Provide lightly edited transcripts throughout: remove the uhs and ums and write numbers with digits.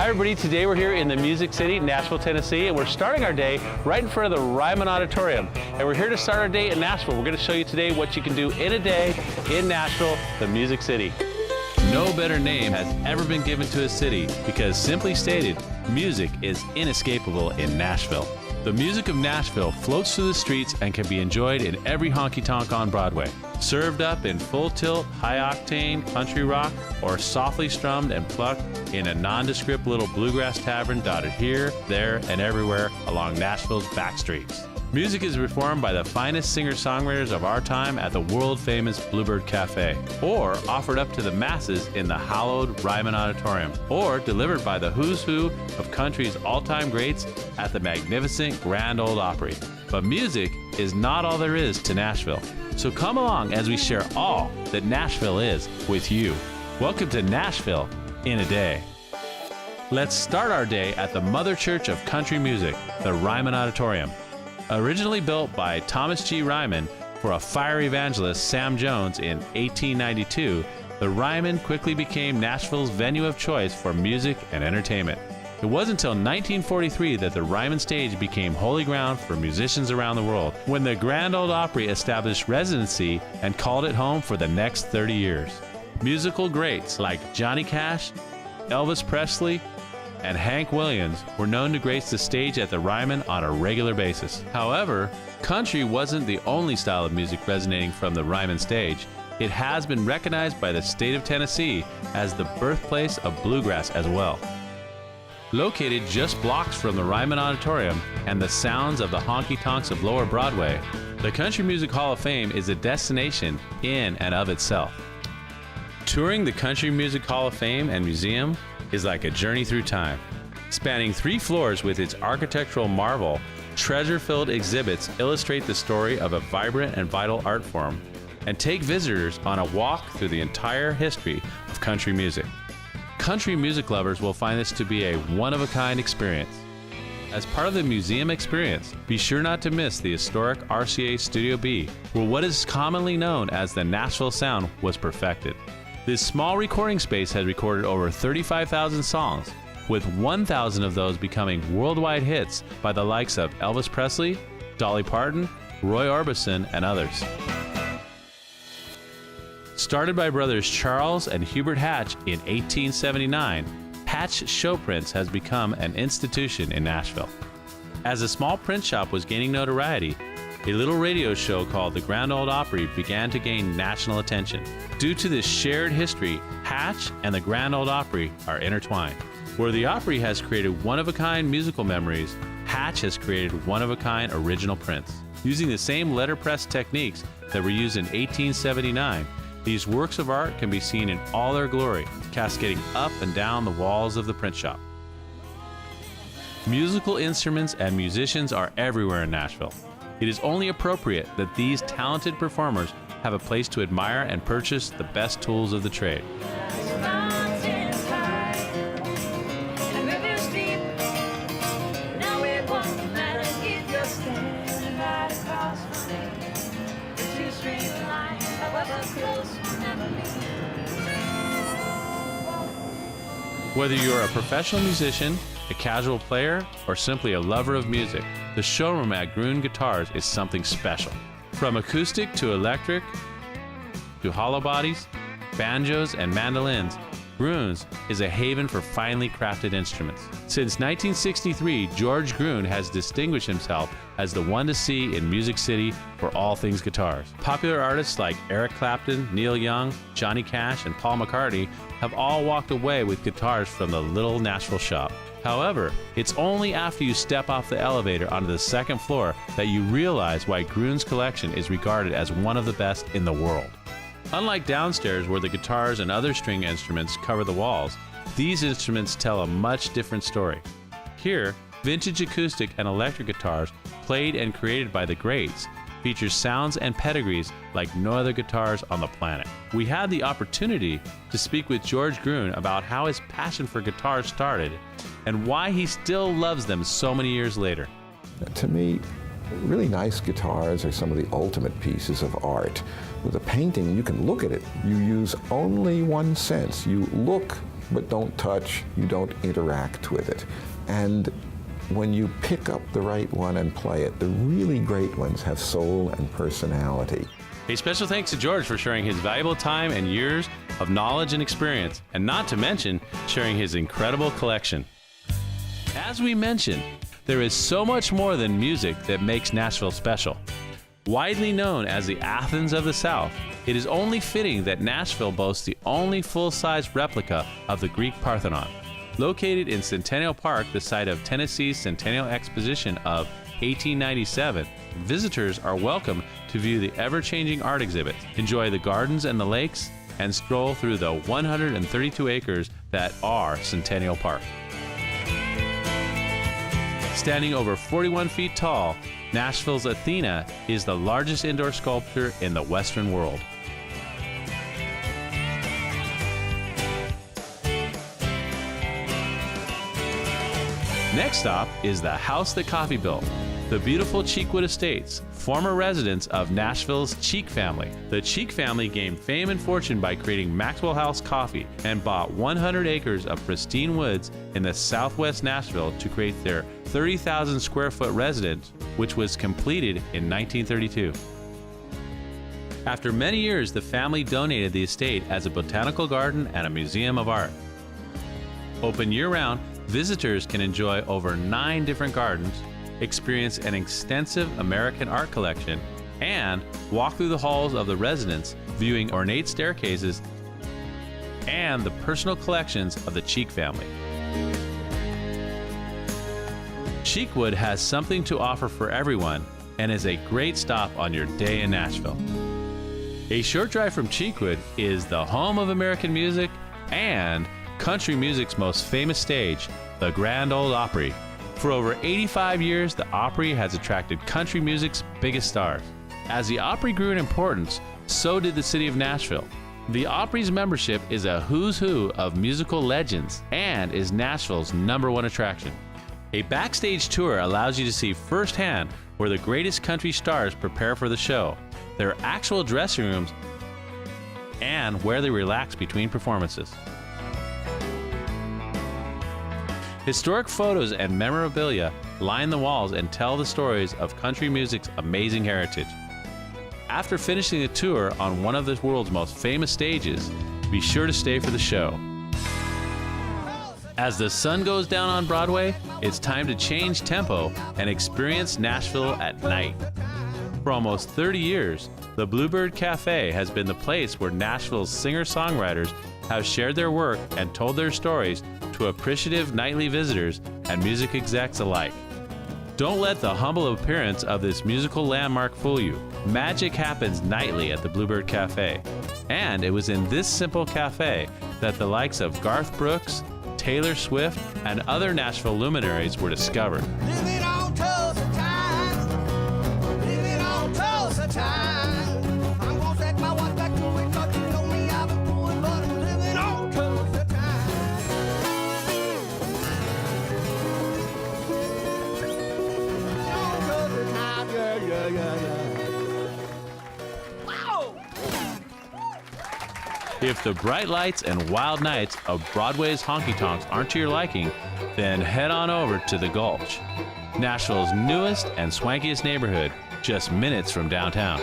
Hi everybody, today we're here in the Music City, Nashville, Tennessee, and we're starting our day right in front of the Ryman Auditorium. And we're here to start our day in Nashville. We're going to show you today what you can do in a day in Nashville, the Music City. No better name has ever been given to a city because, simply stated, music is inescapable in Nashville. The music of Nashville floats through the streets and can be enjoyed in every honky-tonk on Broadway. Served up in full-tilt, high-octane country rock, or softly strummed and plucked in a nondescript little bluegrass tavern dotted here, there, and everywhere along Nashville's back streets. Music is performed by the finest singer-songwriters of our time at the world-famous Bluebird Cafe, or offered up to the masses in the hallowed Ryman Auditorium, or delivered by the who's who of country's all-time greats at the magnificent Grand Ole Opry. But music is not all there is to Nashville. So come along as we share all that Nashville is with you. Welcome to Nashville in a day. Let's start our day at the Mother Church of Country Music, the Ryman Auditorium. Originally built by Thomas G. Ryman for a fire evangelist, Sam Jones, in 1892, the Ryman quickly became Nashville's venue of choice for music and entertainment. It wasn't until 1943 that the Ryman stage became holy ground for musicians around the world, when the Grand Ole Opry established residency and called it home for the next 30 years. Musical greats like Johnny Cash, Elvis Presley, and Hank Williams were known to grace the stage at the Ryman on a regular basis. However, country wasn't the only style of music resonating from the Ryman stage. It has been recognized by the state of Tennessee as the birthplace of bluegrass as well. Located just blocks from the Ryman Auditorium and the sounds of the honky-tonks of Lower Broadway, the Country Music Hall of Fame is a destination in and of itself. Touring the Country Music Hall of Fame and Museum is like a journey through time. Spanning 3 floors with its architectural marvel, treasure-filled exhibits illustrate the story of a vibrant and vital art form and take visitors on a walk through the entire history of country music. Country music lovers will find this to be a one-of-a-kind experience. As part of the museum experience, be sure not to miss the historic RCA Studio B, where what is commonly known as the Nashville sound was perfected. This small recording space has recorded over 35,000 songs, with 1,000 of those becoming worldwide hits by the likes of Elvis Presley, Dolly Parton, Roy Orbison, and others. Started by brothers Charles and Hubert Hatch in 1879, Hatch Show Prints has become an institution in Nashville. As a small print shop was gaining notoriety, a little radio show called the Grand Ole Opry began to gain national attention. Due to this shared history, Hatch and the Grand Ole Opry are intertwined. Where the Opry has created one-of-a-kind musical memories, Hatch has created one-of-a-kind original prints. Using the same letterpress techniques that were used in 1879, these works of art can be seen in all their glory, cascading up and down the walls of the print shop. Musical instruments and musicians are everywhere in Nashville. It is only appropriate that these talented performers have a place to admire and purchase the best tools of the trade. Whether you're a professional musician, a casual player, or simply a lover of music, the showroom at Gruen Guitars is something special. From acoustic to electric to hollow bodies, banjos, and mandolins, Gruen's is a haven for finely crafted instruments. Since 1963, George Gruen has distinguished himself as the one to see in Music City for all things guitars. Popular artists like Eric Clapton, Neil Young, Johnny Cash, and Paul McCartney have all walked away with guitars from the little Nashville shop. However, it's only after you step off the elevator onto the second floor that you realize why Gruen's collection is regarded as one of the best in the world. Unlike downstairs where the guitars and other string instruments cover the walls, these instruments tell a much different story. Here, vintage acoustic and electric guitars, played and created by the greats, feature sounds and pedigrees like no other guitars on the planet. We had the opportunity to speak with George Gruen about how his passion for guitars started and why he still loves them so many years later. To me, really nice guitars are some of the ultimate pieces of art. With a painting, you can look at it. You use only one sense. You look but don't touch, you don't interact with it. And when you pick up the right one and play it, the really great ones have soul and personality. A special thanks to George for sharing his valuable time and years of knowledge and experience, and not to mention sharing his incredible collection. As we mentioned, there is so much more than music that makes Nashville special. Widely known as the Athens of the South, it is only fitting that Nashville boasts the only full-size replica of the Greek Parthenon. Located in Centennial Park, the site of Tennessee's Centennial Exposition of 1897, visitors are welcome to view the ever-changing art exhibits, enjoy the gardens and the lakes, and stroll through the 132 acres that are Centennial Park. Standing over 41 feet tall, Nashville's Athena is the largest indoor sculpture in the Western world. Next stop is the house that coffee built, the beautiful Cheekwood Estates, former residence of Nashville's Cheek family. The Cheek family gained fame and fortune by creating Maxwell House Coffee and bought 100 acres of pristine woods in the southwest Nashville to create their 30,000 square foot residence, which was completed in 1932. After many years, the family donated the estate as a botanical garden and a museum of art. Open year-round, visitors can enjoy over 9 different gardens, experience an extensive American art collection, and walk through the halls of the residence, viewing ornate staircases and the personal collections of the Cheek family. Cheekwood has something to offer for everyone and is a great stop on your day in Nashville. A short drive from Cheekwood is the home of American music and country music's most famous stage, the Grand Ole Opry. For over 85 years, the Opry has attracted country music's biggest stars. As the Opry grew in importance, so did the city of Nashville. The Opry's membership is a who's who of musical legends and is Nashville's #1 attraction. A backstage tour allows you to see firsthand where the greatest country stars prepare for the show, their actual dressing rooms, and where they relax between performances. Historic photos and memorabilia line the walls and tell the stories of country music's amazing heritage. After finishing the tour on one of the world's most famous stages, be sure to stay for the show. As the sun goes down on Broadway, it's time to change tempo and experience Nashville at night. For almost 30 years, the Bluebird Cafe has been the place where Nashville's singer-songwriters have shared their work and told their stories to appreciative nightly visitors and music execs alike. Don't let the humble appearance of this musical landmark fool you. Magic happens nightly at the Bluebird Cafe. And it was in this simple cafe that the likes of Garth Brooks, Taylor Swift, and other Nashville luminaries were discovered. Living on Tulsa time. Living on Tulsa time. I'm gonna set my watch back to it, 'cause you know me, I've been doing, but I'm living on Tulsa time. Living on Tulsa time, yeah. Wow! If the bright lights and wild nights of Broadway's honky-tonks aren't to your liking, then head on over to the Gulch, Nashville's newest and swankiest neighborhood, just minutes from downtown.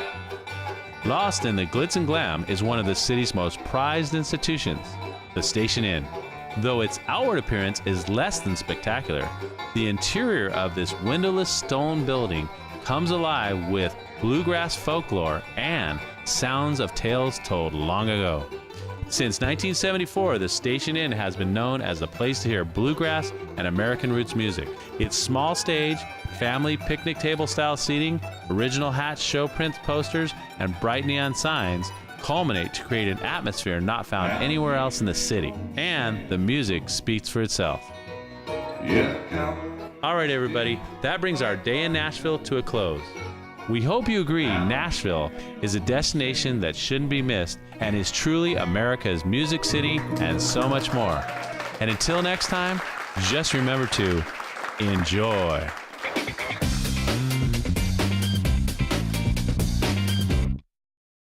Lost in the glitz and glam is one of the city's most prized institutions, the Station Inn. Though its outward appearance is less than spectacular, the interior of this windowless stone building comes alive with bluegrass folklore and sounds of tales told long ago. Since 1974, the Station Inn has been known as the place to hear bluegrass and American roots music. Its small stage, family picnic table style seating, original Hatch show prints posters, and bright neon signs culminate to create an atmosphere not found anywhere else in the city. And the music speaks for itself. All right, everybody, that brings our day in Nashville to a close. We hope you agree Nashville is a destination that shouldn't be missed and is truly America's music city and so much more. And until next time, just remember to enjoy.